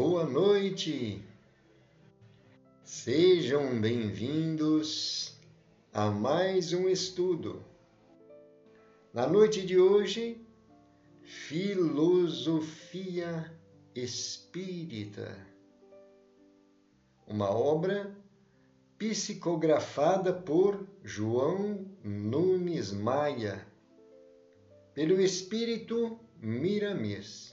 boa noite. Sejam bem-vindos a mais um estudo. Na noite de hoje, Filosofia Espírita, uma obra psicografada por João Nunes Maia, pelo Espírito Miramês.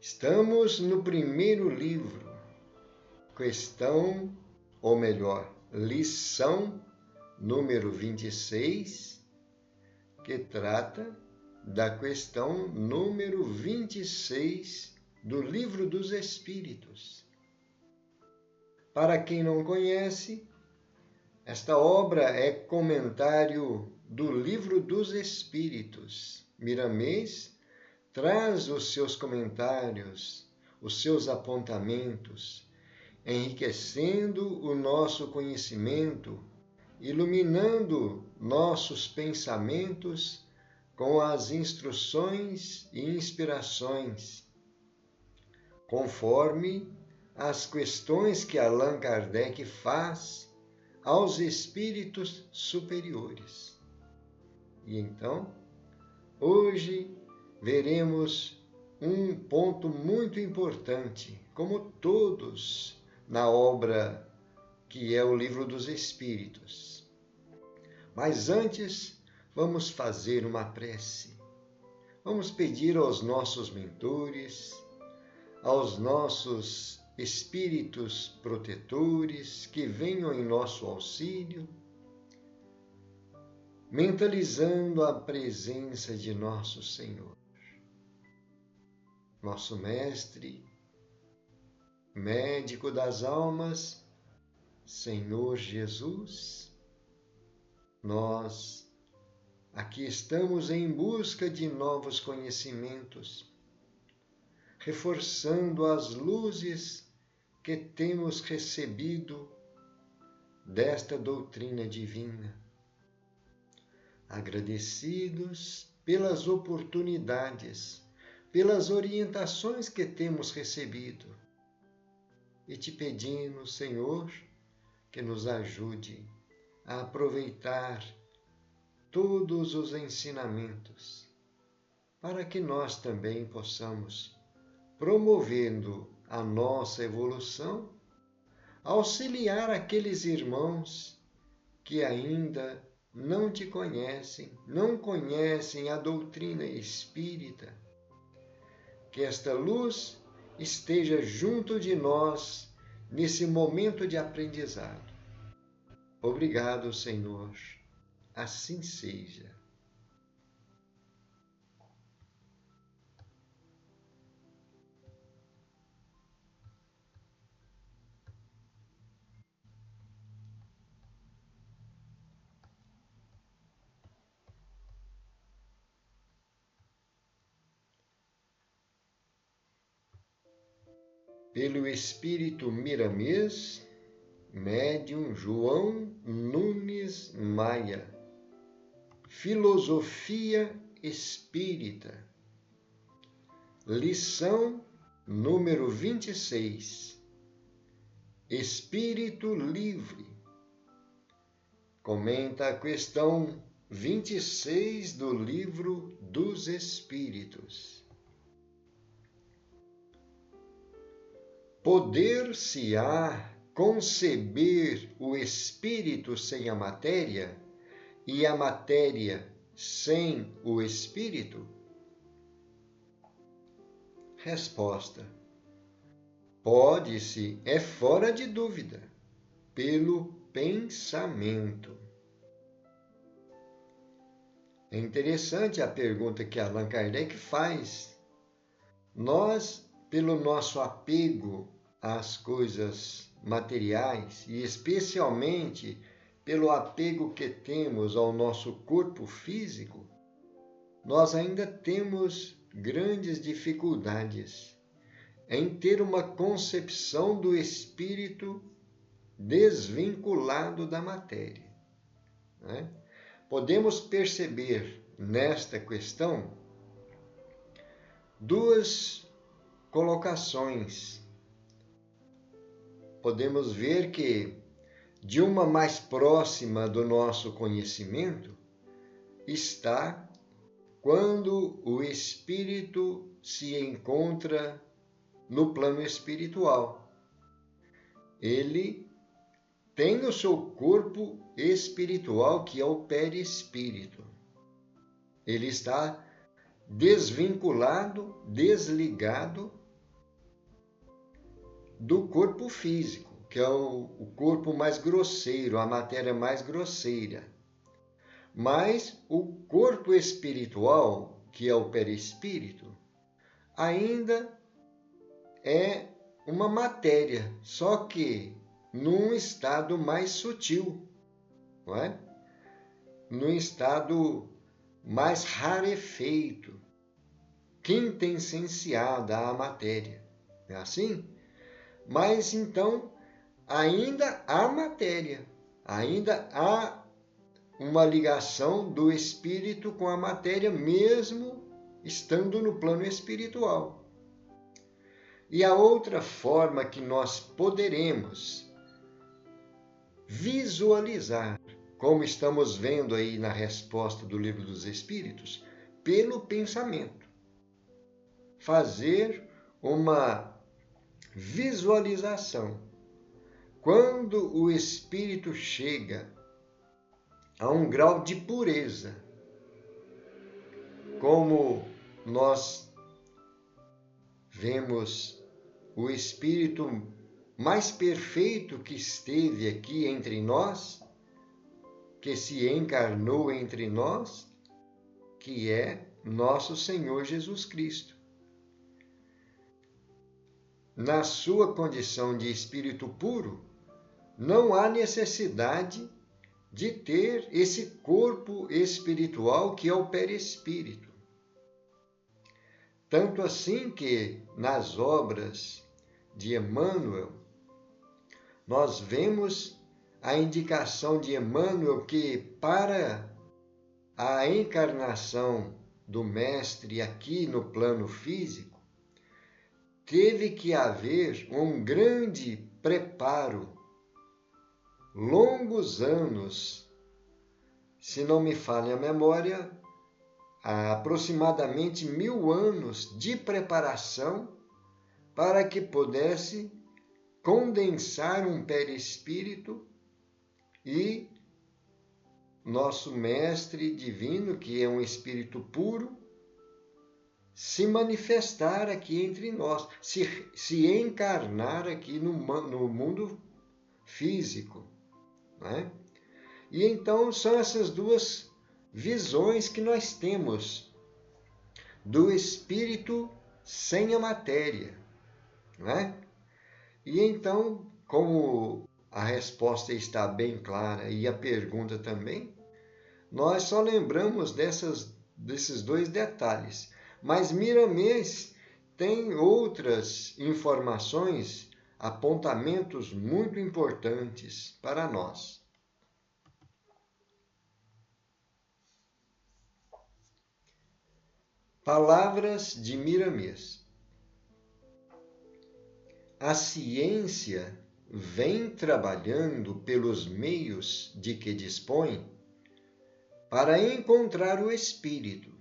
Estamos no primeiro livro, lição número 26, que trata da questão número 26 do Livro dos Espíritos. Para quem não conhece, esta obra é comentário do Livro dos Espíritos. Miramês traz os seus comentários, os seus apontamentos, enriquecendo o nosso conhecimento, iluminando nossos pensamentos com as instruções e inspirações, conforme as questões que Allan Kardec faz aos espíritos superiores. E então, hoje veremos um ponto muito importante, como todos na obra que é o Livro dos Espíritos. Mas antes, vamos fazer uma prece. Vamos pedir aos nossos mentores, aos nossos espíritos protetores que venham em nosso auxílio, mentalizando a presença de nosso Senhor, nosso Mestre, Médico das almas, Senhor Jesus. Nós aqui estamos em busca de novos conhecimentos, reforçando as luzes que temos recebido desta doutrina divina, agradecidos pelas oportunidades, pelas orientações que temos recebido, e te pedimos, Senhor, que nos ajude a aproveitar todos os ensinamentos, para que nós também possamos, promovendo a nossa evolução, auxiliar aqueles irmãos que ainda não te conhecem, não conhecem a doutrina espírita. Que esta luz esteja junto de nós nesse momento de aprendizado. Obrigado, Senhor. Assim seja. Pelo Espírito Miramês, Médium João Nunes Maia. Filosofia Espírita. Lição número 26. Espírito livre. Comenta a questão 26 do Livro dos Espíritos. Poder-se-á conceber o espírito sem a matéria e a matéria sem o espírito? Resposta: pode-se, é fora de dúvida, pelo pensamento. É interessante a pergunta que Allan Kardec faz. Nós, pelo nosso apego às coisas materiais e especialmente pelo apego que temos ao nosso corpo físico, nós ainda temos grandes dificuldades em ter uma concepção do espírito desvinculado da matéria, né? Podemos perceber nesta questão duas colocações. Podemos ver que, de uma mais próxima do nosso conhecimento, está quando o espírito se encontra no plano espiritual. Ele tem o seu corpo espiritual, que é o perispírito. Ele está desvinculado, desligado do corpo físico, que é o corpo mais grosseiro, a matéria mais grosseira. Mas o corpo espiritual, que é o perispírito, ainda é uma matéria, só que num estado mais sutil, não é? Num estado mais rarefeito, quintessenciada à matéria. É assim? Mas então ainda há matéria, ainda há uma ligação do espírito com a matéria, mesmo estando no plano espiritual. E a outra forma que nós poderemos visualizar, como estamos vendo aí na resposta do Livro dos Espíritos, pelo pensamento. Fazer uma visualização. Quando o espírito chega a um grau de pureza, como nós vemos o espírito mais perfeito que esteve aqui entre nós, que se encarnou entre nós, que é nosso Senhor Jesus Cristo. Na sua condição de espírito puro, não há necessidade de ter esse corpo espiritual que é o perispírito. Tanto assim que, nas obras de Emmanuel, nós vemos a indicação de Emmanuel que, para a encarnação do Mestre aqui no plano físico, teve que haver um grande preparo, longos anos, se não me falha a memória, há aproximadamente 1000 anos de preparação para que pudesse condensar um perispírito e nosso Mestre Divino, que é um espírito puro, se manifestar aqui entre nós, se encarnar aqui no mundo físico, né? E então são essas duas visões que nós temos do espírito sem a matéria, né? E então, como a resposta está bem clara e a pergunta também, nós só lembramos desses dois detalhes. Mas Miramês tem outras informações, apontamentos muito importantes para nós. Palavras de Miramês. A ciência vem trabalhando pelos meios de que dispõe para encontrar o espírito.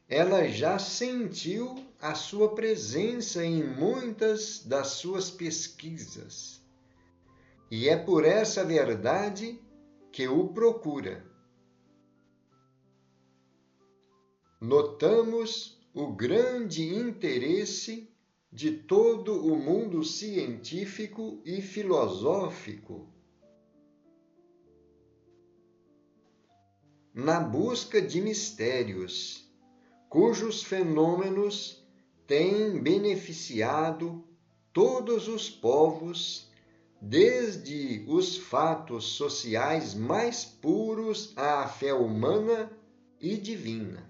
Ela já sentiu a sua presença em muitas das suas pesquisas, e é por essa verdade que o procura. Notamos o grande interesse de todo o mundo científico e filosófico na busca de mistérios, cujos fenômenos têm beneficiado todos os povos, desde os fatos sociais mais puros à fé humana e divina.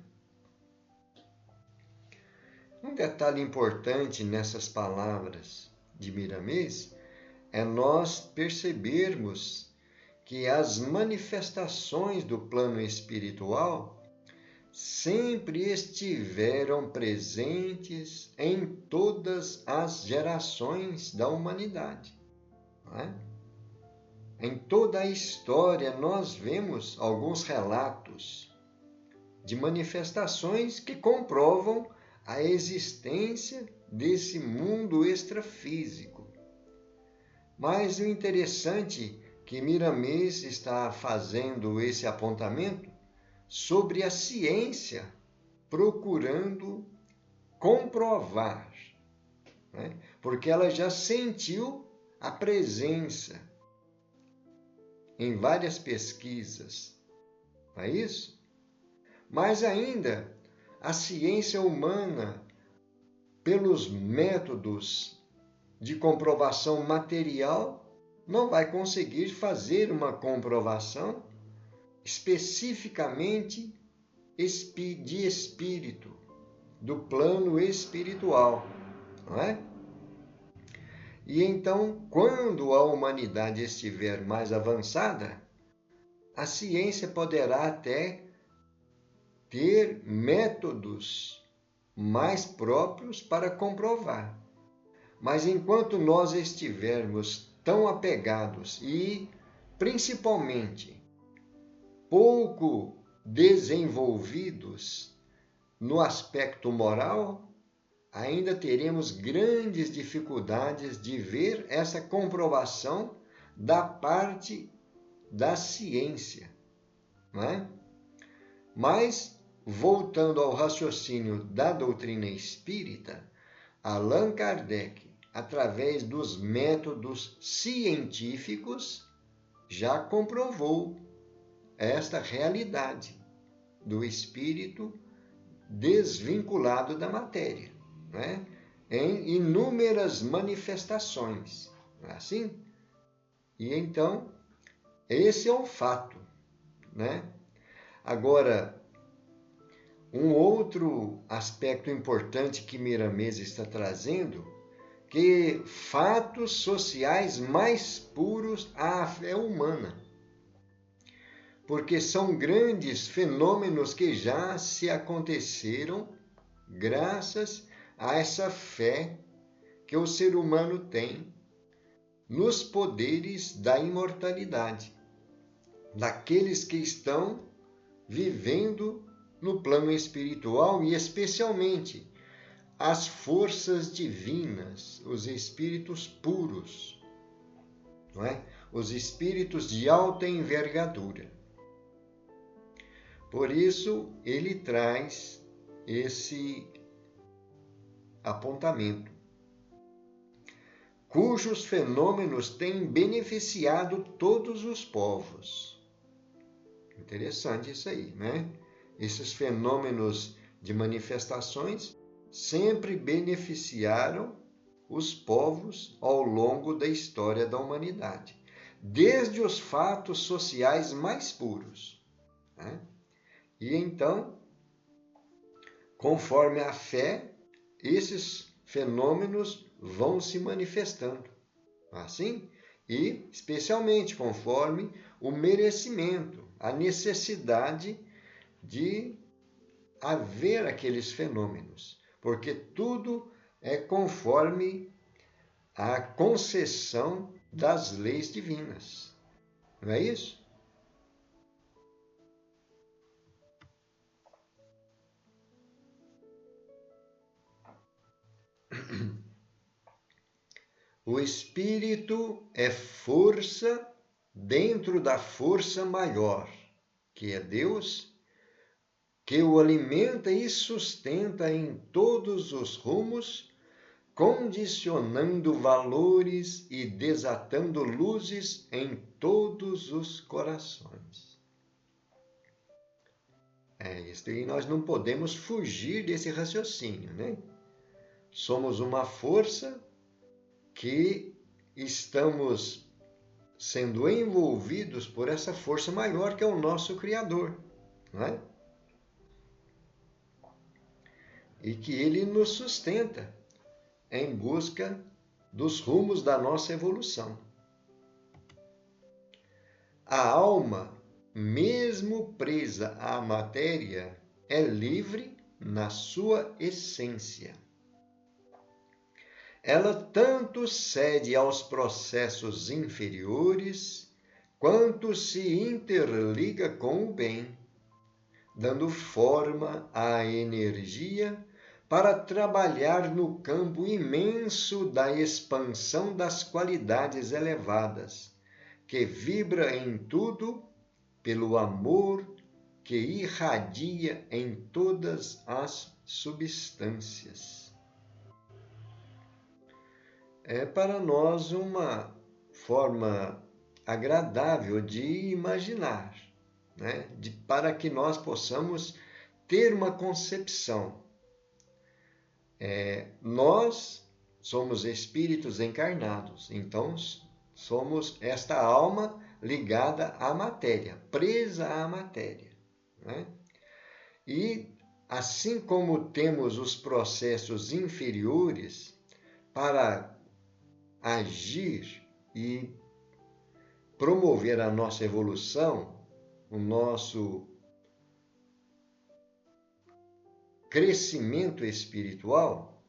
Um detalhe importante nessas palavras de Miramês é nós percebermos que as manifestações do plano espiritual sempre estiveram presentes em todas as gerações da humanidade. Não é? Em toda a história, nós vemos alguns relatos de manifestações que comprovam a existência desse mundo extrafísico. Mas o interessante é que Miramês está fazendo esse apontamento sobre a ciência, procurando comprovar, né? Porque ela já sentiu a presença em várias pesquisas, não é isso? Mas ainda a ciência humana, pelos métodos de comprovação material, não vai conseguir fazer uma comprovação especificamente de espírito, do plano espiritual, não é? E então, quando a humanidade estiver mais avançada, a ciência poderá até ter métodos mais próprios para comprovar. Mas enquanto nós estivermos tão apegados e, principalmente, pouco desenvolvidos no aspecto moral, ainda teremos grandes dificuldades de ver essa comprovação da parte da ciência, não é? Mas, voltando ao raciocínio da doutrina espírita, Allan Kardec, através dos métodos científicos, já comprovou esta realidade do espírito desvinculado da matéria, né? Em inúmeras manifestações, não é assim? E então, esse é um fato, né? Agora, um outro aspecto importante que Miramês está trazendo, que fatos sociais mais puros à fé humana, porque são grandes fenômenos que já se aconteceram graças a essa fé que o ser humano tem nos poderes da imortalidade, daqueles que estão vivendo no plano espiritual e especialmente as forças divinas, os espíritos puros, não é? Os espíritos de alta envergadura. Por isso, ele traz esse apontamento, cujos fenômenos têm beneficiado todos os povos. Interessante isso aí, né? Esses fenômenos de manifestações sempre beneficiaram os povos ao longo da história da humanidade, desde os fatos sociais mais puros, né? E então, conforme a fé, esses fenômenos vão se manifestando, assim, e especialmente conforme o merecimento, a necessidade de haver aqueles fenômenos, porque tudo é conforme a concessão das leis divinas, não é isso? O espírito é força dentro da força maior, que é Deus, que o alimenta e sustenta em todos os rumos, condicionando valores e desatando luzes em todos os corações. Isso aí nós não podemos fugir desse raciocínio, né? Somos uma força que estamos sendo envolvidos por essa força maior que é o nosso Criador, não é? E que ele nos sustenta em busca dos rumos da nossa evolução. A alma, mesmo presa à matéria, é livre na sua essência. Ela tanto cede aos processos inferiores, quanto se interliga com o bem, dando forma à energia para trabalhar no campo imenso da expansão das qualidades elevadas, que vibra em tudo pelo amor que irradia em todas as substâncias. É para nós uma forma agradável de imaginar, né? Para que nós possamos ter uma concepção. Nós somos espíritos encarnados, então somos esta alma ligada à matéria, presa à matéria, né? E assim como temos os processos inferiores para agir e promover a nossa evolução, o nosso crescimento espiritual,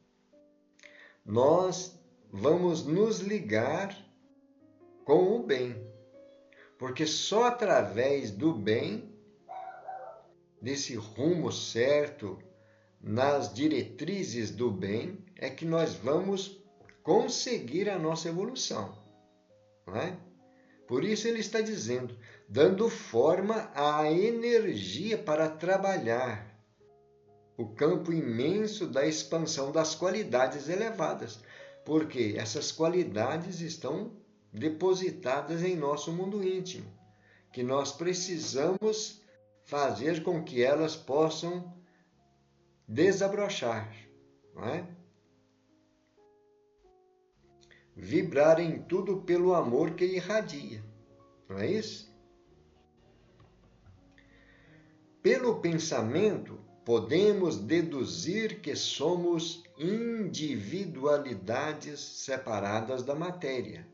nós vamos nos ligar com o bem, porque só através do bem, desse rumo certo, nas diretrizes do bem, é que nós vamos conseguir a nossa evolução, não é? Por isso ele está dizendo, dando forma à energia para trabalhar o campo imenso da expansão das qualidades elevadas, porque essas qualidades estão depositadas em nosso mundo íntimo, que nós precisamos fazer com que elas possam desabrochar, não é? Vibrar em tudo pelo amor que irradia, não é isso? Pelo pensamento, podemos deduzir que somos individualidades separadas da matéria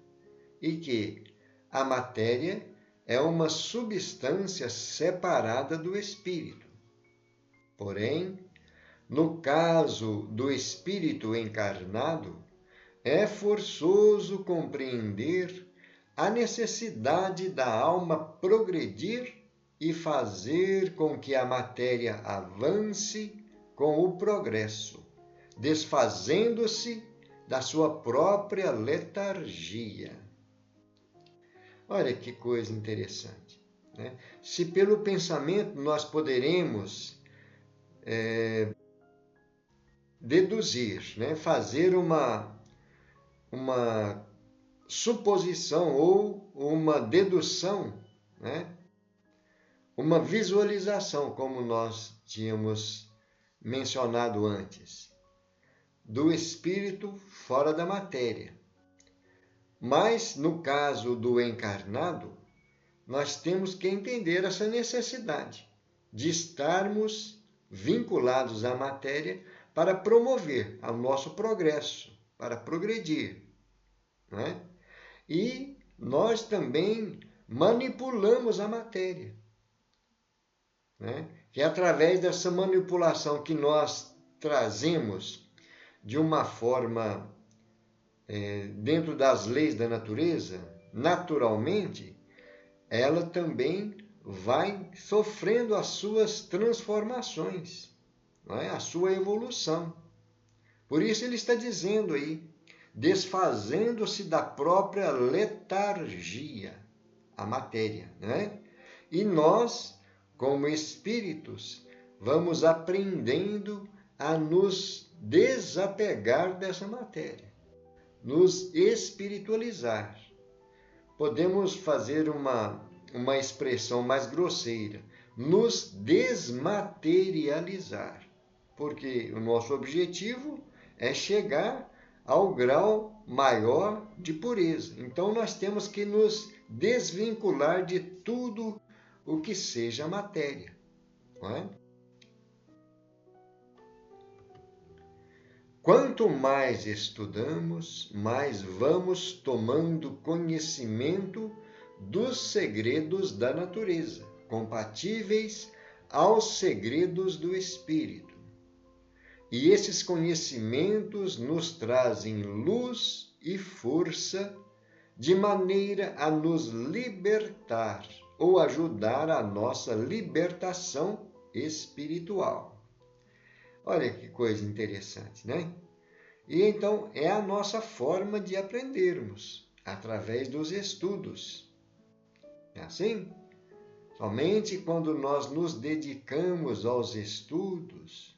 e que a matéria é uma substância separada do espírito. Porém, no caso do espírito encarnado, é forçoso compreender a necessidade da alma progredir e fazer com que a matéria avance com o progresso, desfazendo-se da sua própria letargia. Olha que coisa interessante, né? Se pelo pensamento nós poderemos deduzir, né? Fazer uma suposição ou uma dedução, né? Uma visualização, como nós tínhamos mencionado antes, do espírito fora da matéria. Mas, no caso do encarnado, nós temos que entender essa necessidade de estarmos vinculados à matéria para promover o nosso progresso, para progredir, né? E nós também manipulamos a matéria, né? Que é através dessa manipulação que nós trazemos de uma forma dentro das leis da natureza, naturalmente, ela também vai sofrendo as suas transformações, não é? A sua evolução. Por isso ele está dizendo aí, desfazendo-se da própria letargia, a matéria, né? E nós, como espíritos, vamos aprendendo a nos desapegar dessa matéria, nos espiritualizar. Podemos fazer uma expressão mais grosseira, nos desmaterializar, porque o nosso objetivo é chegar ao grau maior de pureza. Então nós temos que nos desvincular de tudo o que seja matéria, não é? Quanto mais estudamos, mais vamos tomando conhecimento dos segredos da natureza, compatíveis aos segredos do Espírito. E esses conhecimentos nos trazem luz e força, de maneira a nos libertar ou ajudar a nossa libertação espiritual. Olha que coisa interessante, né? E então é a nossa forma de aprendermos, através dos estudos. É assim? Somente quando nós nos dedicamos aos estudos,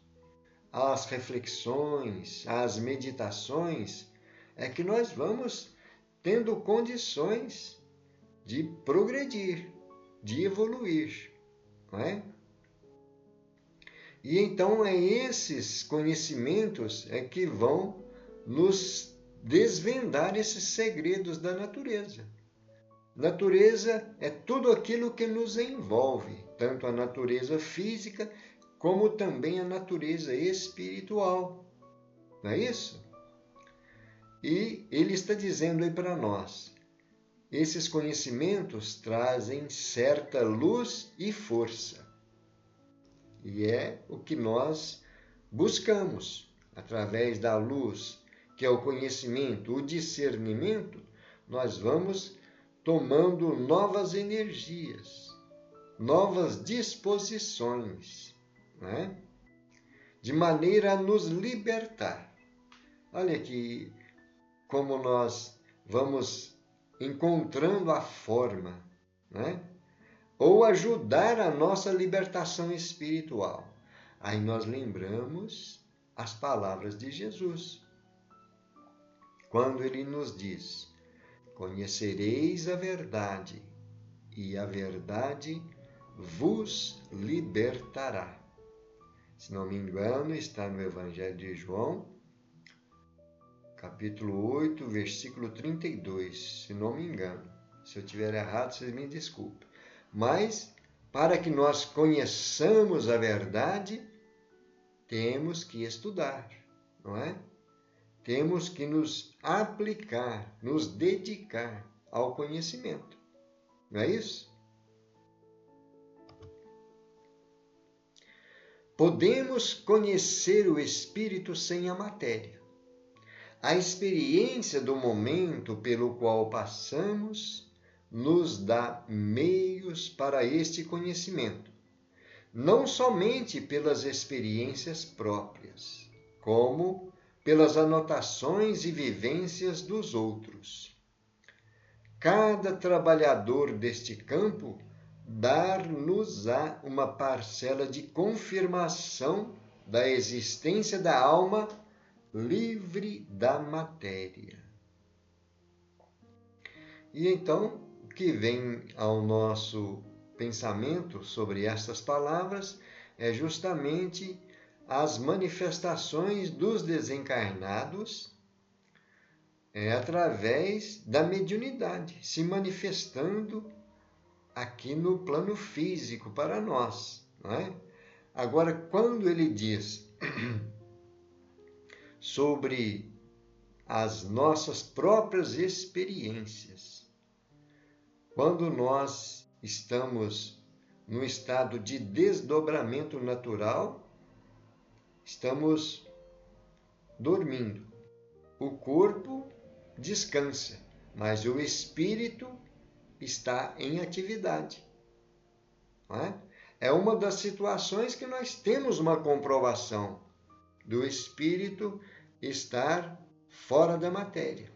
às reflexões, às meditações, é que nós vamos tendo condições de progredir, de evoluir, não é? E então é esses conhecimentos que vão nos desvendar esses segredos da natureza. Natureza é tudo aquilo que nos envolve, tanto a natureza física como também a natureza espiritual. Não é isso? E ele está dizendo aí para nós, esses conhecimentos trazem certa luz e força. E é o que nós buscamos, através da luz, que é o conhecimento, o discernimento, nós vamos tomando novas energias, novas disposições, né? De maneira a nos libertar. Olha aqui como nós vamos encontrando a forma, né? Ou ajudar a nossa libertação espiritual. Aí nós lembramos as palavras de Jesus, quando ele nos diz: conhecereis a verdade, e a verdade vos libertará. Se não me engano, está no Evangelho de João, capítulo 8, versículo 32, se não me engano. Se eu estiver errado, vocês me desculpem. Mas, para que nós conheçamos a verdade, temos que estudar, não é? Temos que nos aplicar, nos dedicar ao conhecimento. Não é isso? Podemos conhecer o Espírito sem a matéria. A experiência do momento pelo qual passamos nos dá meios para este conhecimento, não somente pelas experiências próprias, como pelas anotações e vivências dos outros. Cada trabalhador deste campo dar-nos-á uma parcela de confirmação da existência da alma livre da matéria. E então, o que vem ao nosso pensamento sobre estas palavras é justamente as manifestações dos desencarnados através da mediunidade, se manifestando aqui no plano físico para nós, não é? Agora, quando ele diz sobre as nossas próprias experiências, quando nós estamos num estado de desdobramento natural, estamos dormindo. O corpo descansa, mas o espírito está em atividade. Não é? É uma das situações que nós temos uma comprovação do espírito estar fora da matéria,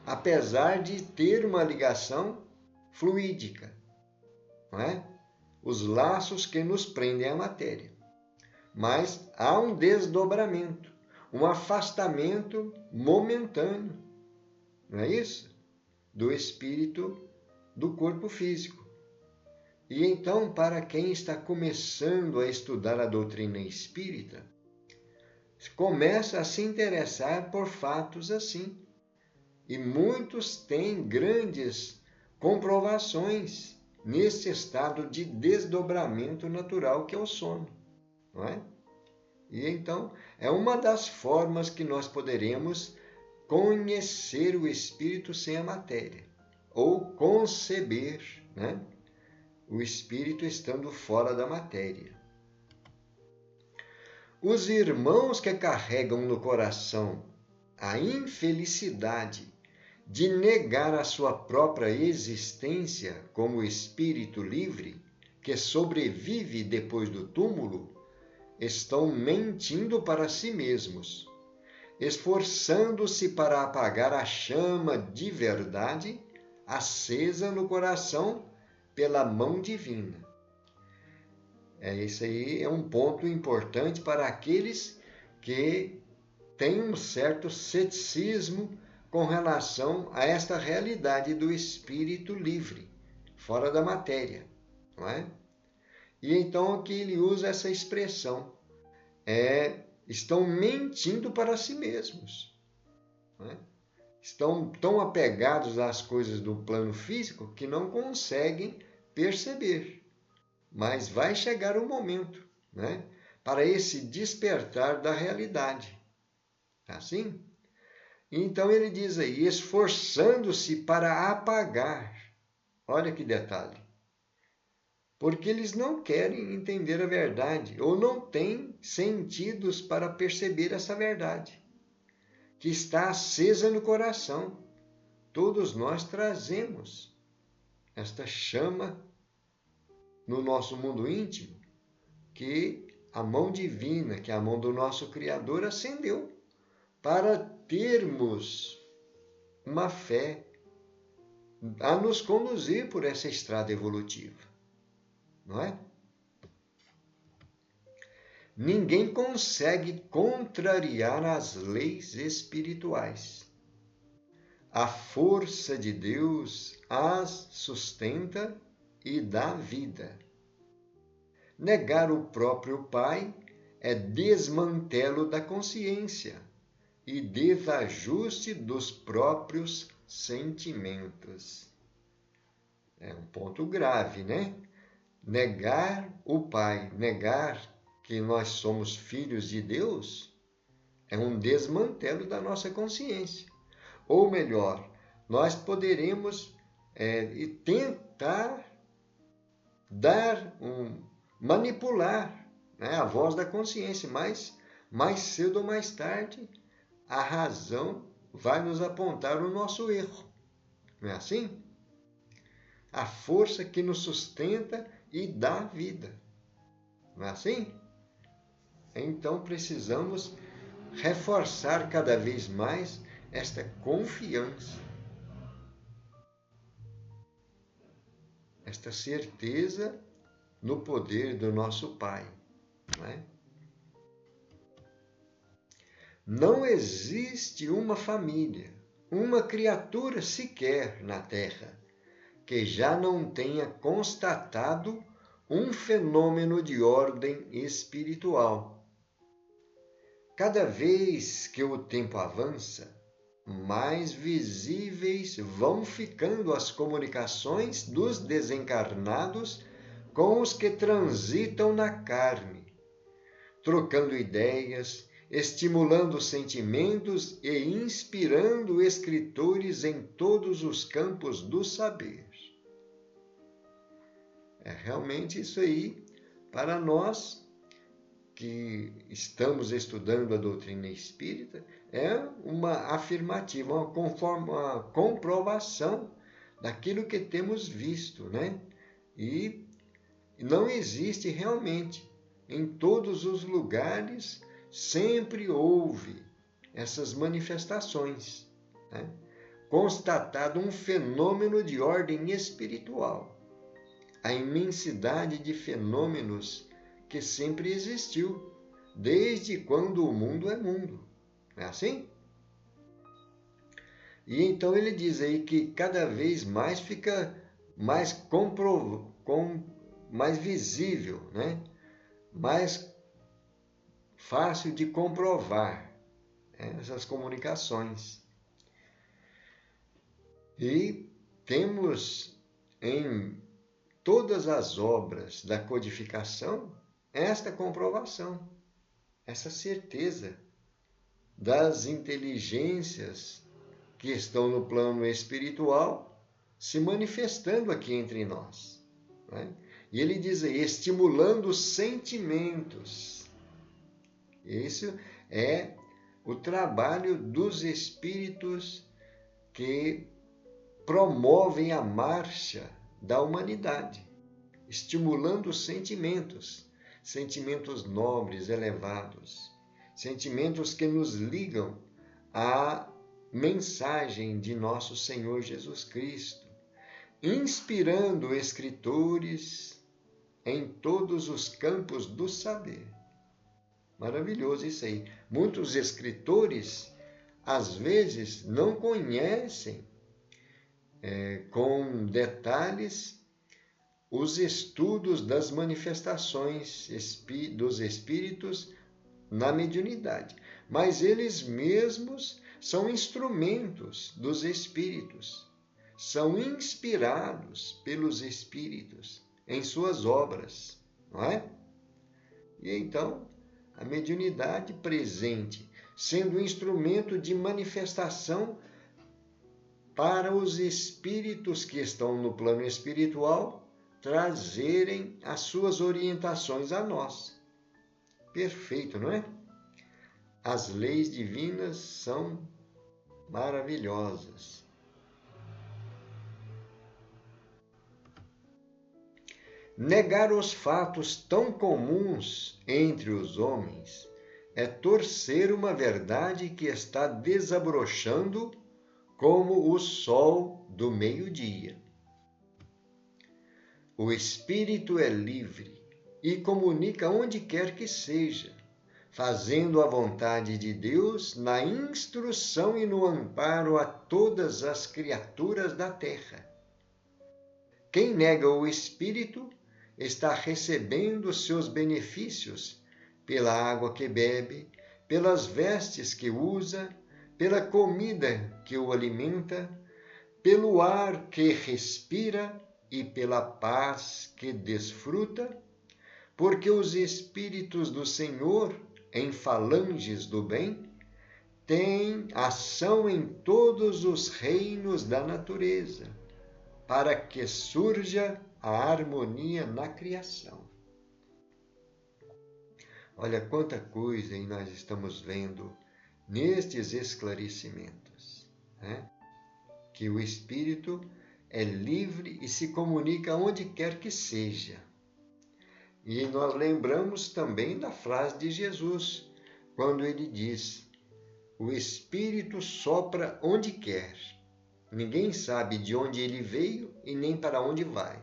apesar de ter uma ligação fluídica, não é? Os laços que nos prendem à matéria. Mas há um desdobramento, um afastamento momentâneo, não é isso? Do espírito do corpo físico. E então, para quem está começando a estudar a doutrina espírita, começa a se interessar por fatos assim. E muitos têm grandes comprovações nesse estado de desdobramento natural que é o sono, não é? E então, é uma das formas que nós poderemos conhecer o espírito sem a matéria, ou conceber, né? O espírito estando fora da matéria. Os irmãos que carregam no coração a infelicidade de negar a sua própria existência como espírito livre, que sobrevive depois do túmulo, estão mentindo para si mesmos, esforçando-se para apagar a chama de verdade acesa no coração pela mão divina. Isso aí é um ponto importante para aqueles que têm um certo ceticismo com relação a esta realidade do espírito livre, fora da matéria, não é? E então aqui ele usa essa expressão, estão mentindo para si mesmos, não é? Estão tão apegados às coisas do plano físico que não conseguem perceber. Mas vai chegar o momento, né, para esse despertar da realidade. Assim? Então ele diz aí, esforçando-se para apagar. Olha que detalhe. Porque eles não querem entender a verdade, ou não têm sentidos para perceber essa verdade, que está acesa no coração. Todos nós trazemos esta chama no nosso mundo íntimo, que a mão divina, que a mão do nosso Criador acendeu, para termos uma fé a nos conduzir por essa estrada evolutiva, não é? Ninguém consegue contrariar as leis espirituais. A força de Deus as sustenta e dá vida. Negar o próprio Pai é desmantelo da consciência e desajuste dos próprios sentimentos. É um ponto grave, né? Negar o Pai, negar que nós somos filhos de Deus, é um desmantelo da nossa consciência. Ou melhor, nós poderemos tentar manipular, né, a voz da consciência, mas mais cedo ou mais tarde a razão vai nos apontar o nosso erro. Não é assim? A força que nos sustenta e dá vida. Não é assim? Então precisamos reforçar cada vez mais esta confiança, esta certeza no poder do nosso Pai. Não é? Não existe uma família, uma criatura sequer na Terra que já não tenha constatado um fenômeno de ordem espiritual. Cada vez que o tempo avança, mais visíveis vão ficando as comunicações dos desencarnados com os que transitam na carne, trocando ideias, estimulando sentimentos e inspirando escritores em todos os campos do saber. Realmente isso aí, para nós que estamos estudando a doutrina espírita, é uma afirmativa, uma comprovação daquilo que temos visto, né? E não existe realmente. Em todos os lugares sempre houve essas manifestações, né? Constatado um fenômeno de ordem espiritual. A imensidade de fenômenos que sempre existiu, desde quando o mundo é mundo. Não é assim? E então ele diz aí que cada vez mais fica mais mais visível, né? Mais fácil de comprovar, né, essas comunicações. E temos em todas as obras da codificação esta comprovação, essa certeza das inteligências que estão no plano espiritual se manifestando aqui entre nós, né? E ele diz aí, estimulando os sentimentos Isso é o trabalho dos espíritos que promovem a marcha da humanidade, estimulando os sentimentos nobres, elevados, sentimentos que nos ligam à mensagem de nosso Senhor Jesus Cristo, inspirando escritores em todos os campos do saber. Maravilhoso isso aí. Muitos escritores, às vezes, não conhecem com detalhes os estudos das manifestações dos espíritos na mediunidade, mas eles mesmos são instrumentos dos espíritos, são inspirados pelos espíritos em suas obras, não é? E então, a mediunidade presente, sendo um instrumento de manifestação para os espíritos que estão no plano espiritual trazerem as suas orientações a nós. Perfeito, não é? As leis divinas são maravilhosas. Negar os fatos tão comuns entre os homens é torcer uma verdade que está desabrochando como o sol do meio-dia. O espírito é livre e comunica onde quer que seja, fazendo a vontade de Deus na instrução e no amparo a todas as criaturas da terra. Quem nega o espírito está recebendo seus benefícios pela água que bebe, pelas vestes que usa, pela comida que o alimenta, pelo ar que respira e pela paz que desfruta, porque os espíritos do Senhor, em falanges do bem, têm ação em todos os reinos da natureza, para que surja a harmonia na criação. Olha quanta coisa aí nós estamos vendo nestes esclarecimentos, né? Que o espírito é livre e se comunica onde quer que seja. E nós lembramos também da frase de Jesus, quando ele diz: o espírito sopra onde quer. Ninguém sabe de onde ele veio e nem para onde vai.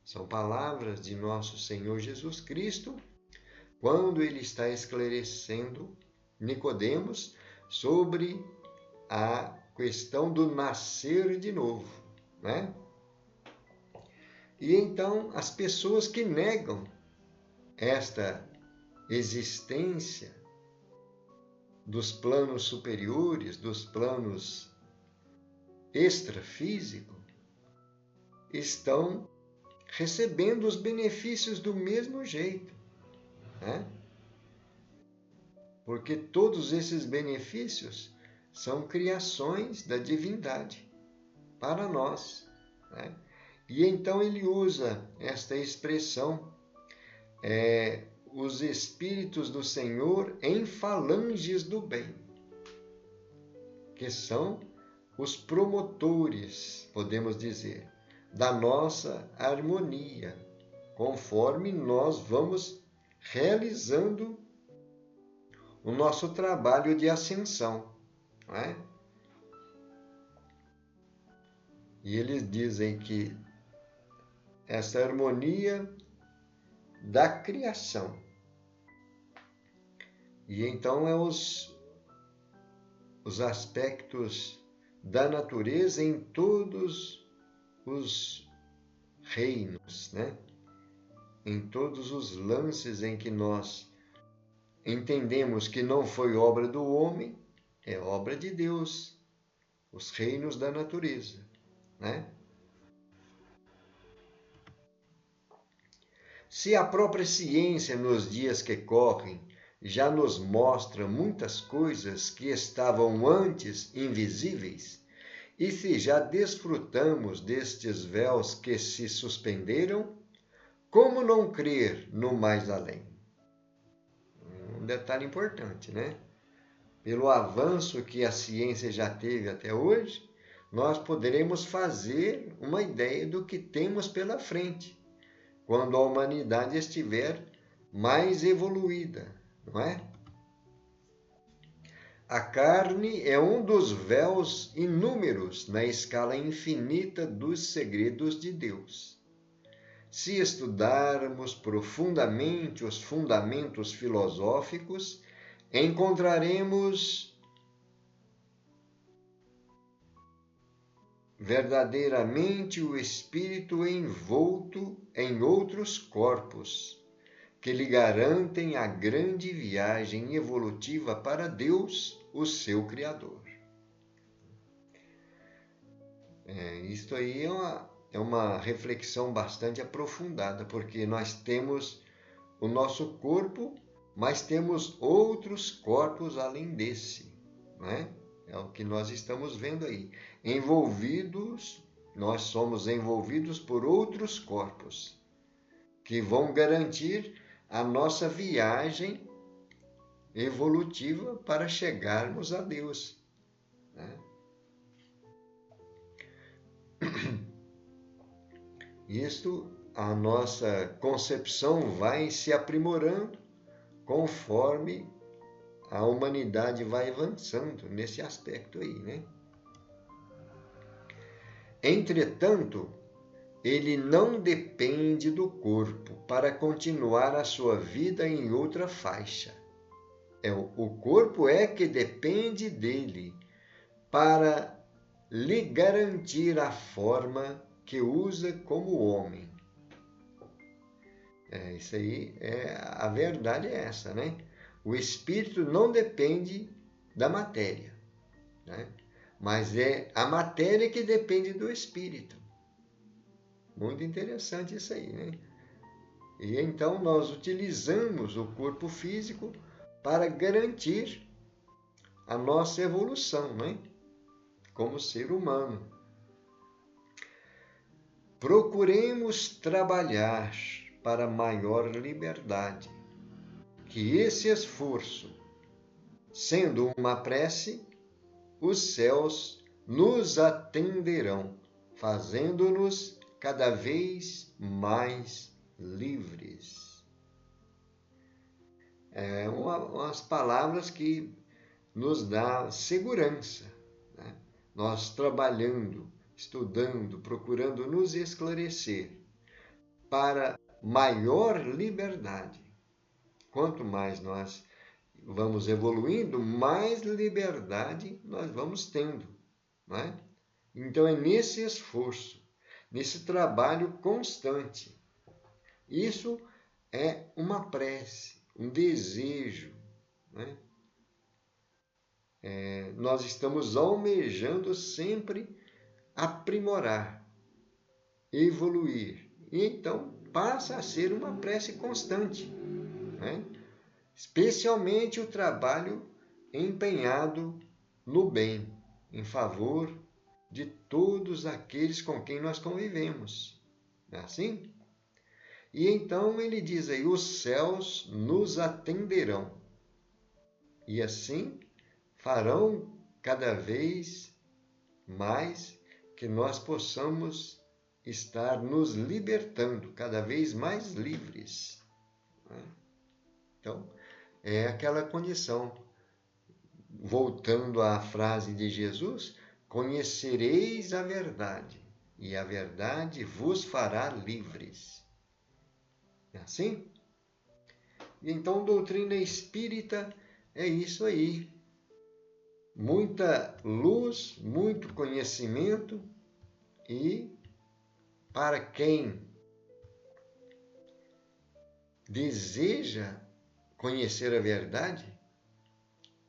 São palavras de nosso Senhor Jesus Cristo, quando ele está esclarecendo Nicodemos sobre a questão do nascer de novo, né? E então as pessoas que negam esta existência dos planos superiores, dos planos extrafísicos, estão recebendo os benefícios do mesmo jeito, né? Porque todos esses benefícios são criações da divindade para nós, né? E então ele usa esta expressão, os espíritos do Senhor em falanges do bem, que são os promotores, podemos dizer, da nossa harmonia, conforme nós vamos realizando o nosso trabalho de ascensão, não é? E eles dizem que essa harmonia da criação, e então é os aspectos da natureza em todos os reinos, né? Em todos os lances em que nós entendemos que não foi obra do homem, é obra de Deus, os reinos da natureza, né? Se a própria ciência nos dias que correm já nos mostra muitas coisas que estavam antes invisíveis, e se já desfrutamos destes véus que se suspenderam, como não crer no mais além? um detalhe importante, né? Pelo avanço que a ciência já teve até hoje, nós poderemos fazer uma ideia do que temos pela frente, quando a humanidade estiver mais evoluída, não é? A carne é um dos véus inúmeros na escala infinita dos segredos de Deus. Se estudarmos profundamente os fundamentos filosóficos, encontraremos verdadeiramente o espírito envolto em outros corpos, que lhe garantem a grande viagem evolutiva para Deus, o seu Criador. Isto aí é uma reflexão bastante aprofundada, porque nós temos o nosso corpo, mas temos outros corpos além desse, né? É o que nós estamos vendo aí. Nós somos envolvidos por outros corpos, que vão garantir a nossa viagem evolutiva para chegarmos a Deus, né? Isto, a nossa concepção vai se aprimorando conforme a humanidade vai avançando nesse aspecto aí, né? Entretanto, ele não depende do corpo para continuar a sua vida em outra faixa. O corpo é que depende dele para lhe garantir a forma que usa como homem. Isso aí, a verdade é essa, né? O espírito não depende da matéria, né? Mas é a matéria que depende do espírito. Muito interessante isso aí, né? E então nós utilizamos o corpo físico para garantir a nossa evolução, né? Como ser humano. Procuremos trabalhar para maior liberdade, que esse esforço, sendo uma prece, os céus nos atenderão, fazendo-nos cada vez mais livres. Umas palavras que nos dão segurança, né? Nós trabalhando, estudando, procurando nos esclarecer para maior liberdade. Quanto mais nós vamos evoluindo, mais liberdade nós vamos tendo, não é? Então é nesse esforço, nesse trabalho constante. Isso é uma prece, um desejo, né? Nós estamos almejando sempre aprimorar, evoluir. E então passa a ser uma prece constante, né? Especialmente o trabalho empenhado no bem, em favor de todos aqueles com quem nós convivemos. Não é assim? E então ele diz aí, os céus nos atenderão. E assim farão cada vez mais que nós possamos estar nos libertando, cada vez mais livres. Então, é aquela condição. Voltando à frase de Jesus, conhecereis a verdade, e a verdade vos fará livres. É assim? E então, doutrina espírita é isso aí. Muita luz, muito conhecimento, e para quem deseja conhecer a verdade,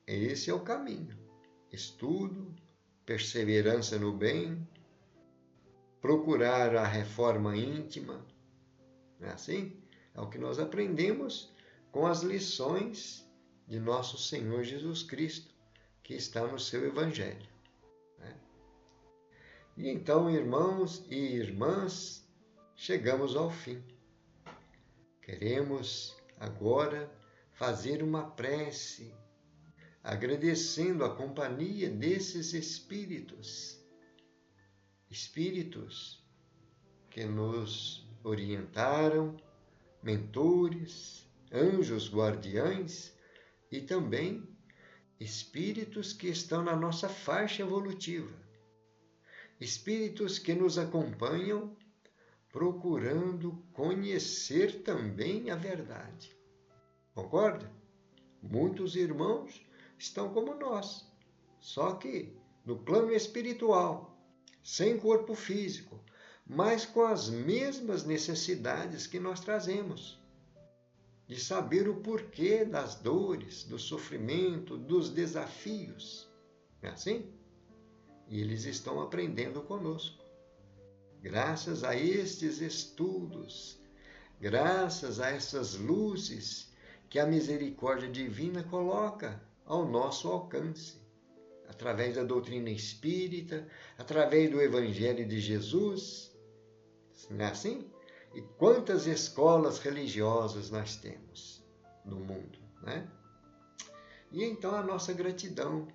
esse é o caminho. Estudo, perseverança no bem, procurar a reforma íntima. Não é assim? É o que nós aprendemos com as lições de nosso Senhor Jesus Cristo, que está no seu Evangelho. E então, irmãos e irmãs, chegamos ao fim. Queremos agora fazer uma prece, agradecendo a companhia desses espíritos. Espíritos que nos orientaram, mentores, anjos guardiães e também espíritos que estão na nossa faixa evolutiva. Espíritos que nos acompanham procurando conhecer também a verdade. Concorda? Muitos irmãos estão como nós, só que no plano espiritual, sem corpo físico, mas com as mesmas necessidades que nós trazemos, de saber o porquê das dores, do sofrimento, dos desafios. Não é assim? E eles estão aprendendo conosco. Graças a estes estudos, graças a essas luzes que a misericórdia divina coloca ao nosso alcance, através da doutrina espírita, através do Evangelho de Jesus. Não é assim? E quantas escolas religiosas nós temos no mundo, né? E então a nossa gratidão.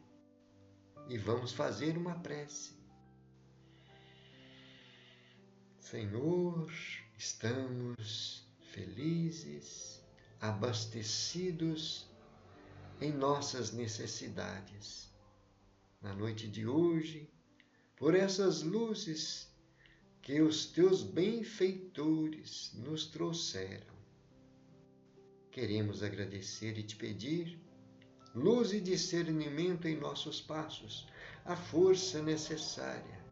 E vamos fazer uma prece. Senhor, estamos felizes, abastecidos em nossas necessidades. Na noite de hoje, por essas luzes que os teus benfeitores nos trouxeram. Queremos agradecer e te pedir luz e discernimento em nossos passos, a força necessária,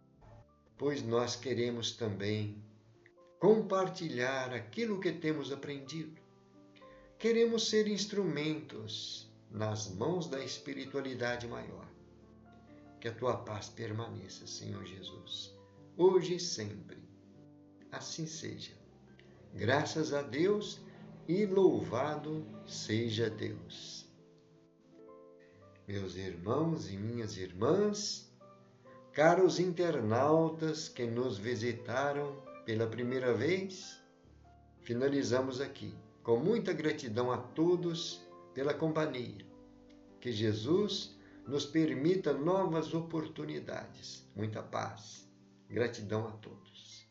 pois nós queremos também compartilhar aquilo que temos aprendido. Queremos ser instrumentos nas mãos da espiritualidade maior. Que a tua paz permaneça, Senhor Jesus, hoje e sempre. Assim seja. Graças a Deus e louvado seja Deus. Meus irmãos e minhas irmãs, caros internautas que nos visitaram pela primeira vez, finalizamos aqui, com muita gratidão a todos pela companhia. Que Jesus nos permita novas oportunidades. Muita paz. Gratidão a todos.